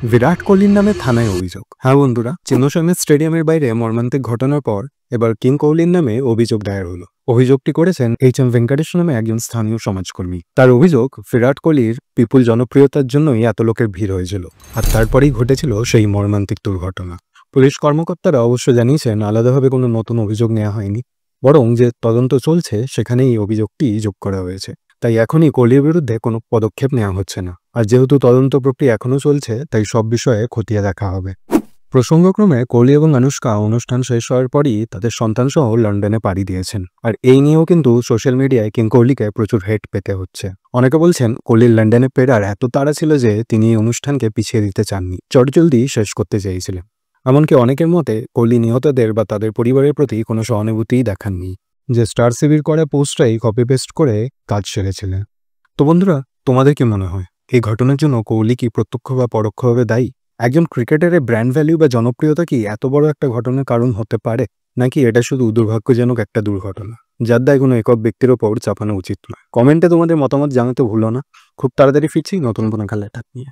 বিরাট কোহলির নামে থানায় অভিযোগ। হ্যাঁ বন্ধুরা, চিন্নস্বামী স্টেডিয়ামের বাইরে মর্মান্তিক ঘটনার পর এবার কিং কোহলির নামে অভিযোগ দায়ের হলো। অভিযোগটি করেছেন এইচ.এম. ভেঙ্কটেশ নামে একজন স্থানীয় সমাজকর্মী। তার অভিযোগ, বিরাট কোহলির বিপুল জনপ্রিয়তার জন্যই এত লোকের ভিড় হয়েছিল, আর তারপরেই ঘটেছিল সেই মর্মান্তিক দুর্ঘটনা। পুলিশ কর্মকর্তারা অবশ্য জানিয়েছেন আলাদাভাবে কোনো নতুন অভিযোগ নেওয়া হয়নি, বরং যে তদন্ত চলছে সেখানেই এই অভিযোগটি যোগ করা হয়েছে। তাই এখনই কোহলির বিরুদ্ধে কোনো পদক্ষেপ নেওয়া হচ্ছে না। আর যেহেতু তদন্ত প্রক্রিয়া এখনো চলছে, তাই সব বিষয়ে খতিয়ে দেখা হবে। প্রসঙ্গক্রমে কোহলি এবং আনুশকা অনুষ্ঠান শেষ হওয়ার পরই তাদের সন্তানসহ লন্ডনে পাড়ি দিয়েছেন। আর এই নিয়েও কিন্তু সোশ্যাল মিডিয়ায় কিং কোহলিকে প্রচুর হেট পেতে হচ্ছে। অনেকে বলছেন কোহলির লন্ডনে ফেরার এত তাড়া ছিল যে তিনি এই অনুষ্ঠানকে পিছিয়ে দিতে চাননি, চটজলদি শেষ করতে চেয়েছিলেন। এমনকি অনেকের মতে কোহলি নিহতদের বা তাদের পরিবারের প্রতি কোনো সহানুভূতিই দেখাননি, যে স্টার সিবির করা পোস্টটাই কপি পেস্ট করে কাজ সেরেছিলেন। তো বন্ধুরা, তোমাদের কি মনে হয় এই ঘটনার জন্য কোহলি কি প্রত্যক্ষ বা পরোক্ষভাবে দায়ী? একজন ক্রিকেটারের ব্র্যান্ড ভ্যালু বা জনপ্রিয়তা কি এত বড় একটা ঘটনার কারণ হতে পারে, নাকি এটা শুধু দুর্ভাগ্যজনক একটা দুর্ঘটনা যার দায় কোনো একক ব্যক্তির ওপর চাপানো উচিত নয়? কমেন্টে তোমাদের মতামত জানাতে ভুলো না। খুব তাড়াতাড়ি ফিরছি নতুন কোনো খেলাটা নিয়ে।